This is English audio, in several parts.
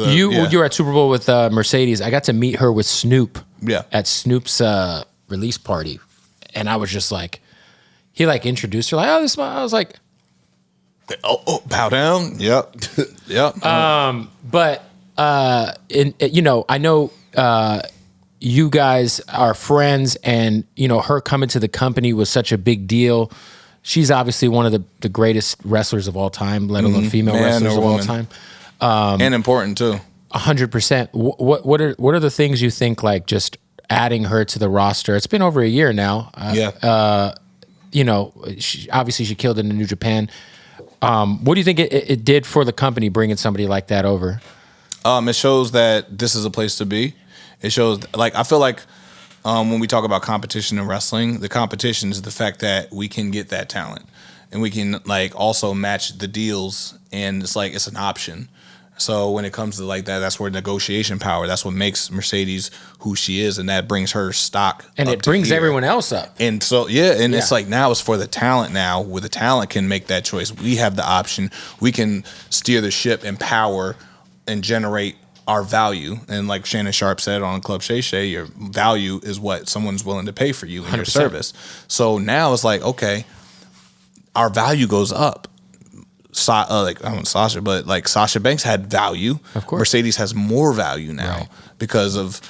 You were at Super Bowl with Mercedes. I got to meet her with Snoop. Yeah. At Snoop's release party, and I was just like, he like introduced her like, oh, this. I was like, bow down. Yep. Yep. But I know you guys are friends, and her coming to the company was such a big deal. She's obviously one of the greatest wrestlers of all time, let alone female wrestlers of all time, and important too. 100%. What are the things you think, like just adding her to the roster? It's been over a year now. Obviously she killed it in New Japan. What do you think it did for the company bringing somebody like that over? It shows that this is a place to be. It shows, like, I feel like when we talk about competition in wrestling, the competition is the fact that we can get that talent and we can like also match the deals, and it's like it's an option. So when it comes to like that, that's where negotiation power, that's what makes Mercedes who she is, and that brings her stock and up it brings here. Everyone else up. And so it's like now it's for the talent now, where the talent can make that choice. We have the option. We can steer the ship and power and generate our value. And like Shannon Sharp said on Club Shay Shay, your value is what someone's willing to pay for you in 100%. Your service. So now it's like, okay, our value goes up. I don't know Sasha, but like Sasha Banks had value. Of course. Mercedes has more value now because of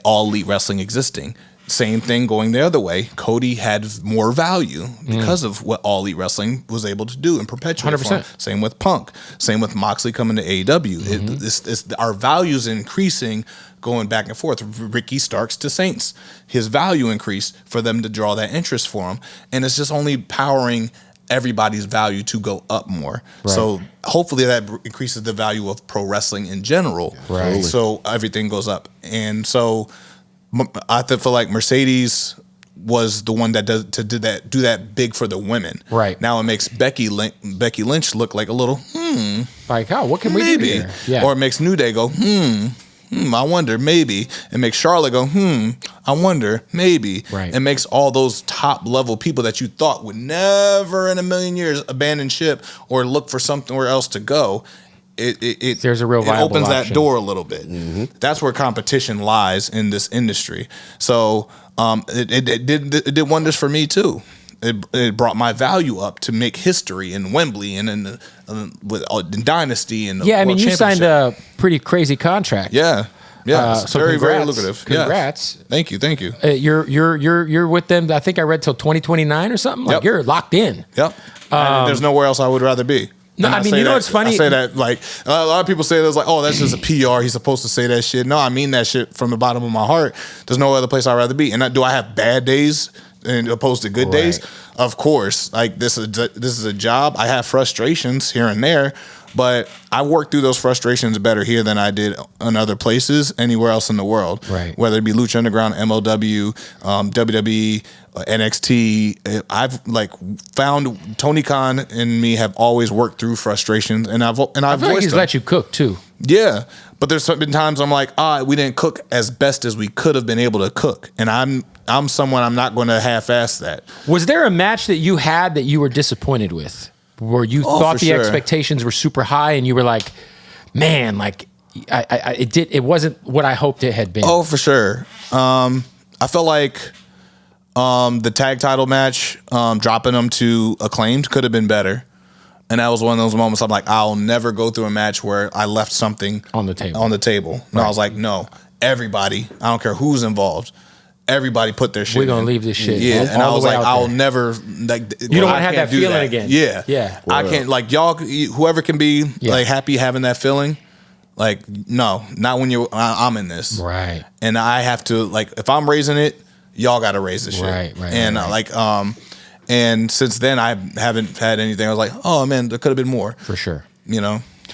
All Elite Wrestling existing. Same thing going the other way. Cody had more value because of what All Elite Wrestling was able to do and perpetuate. 100%. Same with Punk. Same with Moxley coming to AEW. It's our values increasing, going back and forth. Ricky Starks to Saints, his value increased for them to draw that interest for him, and it's just only powering everybody's value to go up more. Right. So hopefully that increases the value of pro wrestling in general. Right. So everything goes up, and so I feel like Mercedes was the one that do that big for the women. Right. Now it makes Becky Lynch look like a little like, oh, what can we do here? Yeah. Or it makes New Day go I wonder, maybe. It makes Charlotte go I wonder, maybe. Right. It makes all those top level people that you thought would never in a million years abandon ship or look for somewhere else to go. There's a real viable it opens option. That door a little bit. That's where competition lies in this industry. So it did wonders for me too. It brought my value up to make history in Wembley and in Dynasty and I mean, you signed a pretty crazy contract. Yeah, it's so very congrats. very lucrative. Congrats! Yeah. Thank you. You're with them. I think I read till 2029 or something. Like you're locked in. Yep. There's nowhere else I would rather be. No, I mean, what's funny? I say that like a lot of people say that's like, oh, that's just a PR. He's supposed to say that shit. No, I mean that shit from the bottom of my heart. There's no other place I'd rather be. And do I have bad days and opposed to good days? Of course. Like this is a job. I have frustrations here and there, but I work through those frustrations better here than I did in other places anywhere else in the world. Right. Whether it be Lucha Underground, MLW, WWE, NXT, I've like found Tony Khan and me have always worked through frustrations, and I've I feel like voiced he's them. let you cook too. Yeah, but there's been times I'm like, we didn't cook as best as we could have been able to cook, and I'm someone, I'm not going to half-ass that. Was there a match that you had that you were disappointed with, where you thought the expectations were super high, and you were like, man, like it wasn't what I hoped it had been? Oh, for sure. I felt like the tag title match, dropping them to Acclaimed could have been better. And that was one of those moments I'm like, I'll never go through a match where I left something on the table. And I was like, no, everybody, I don't care who's involved, everybody put their shit We're going to leave this shit. Yeah. And I was like, I'll never, like, you don't want to have that feeling again. Yeah. Yeah. I can't, like, y'all, whoever can be like happy having that feeling. Like, no, not when I'm in this. Right. And I have to, like, if I'm raising it, y'all got to raise the shit. Right. And and since then I haven't had anything. I was like, oh man, there could have been more. For sure. You know?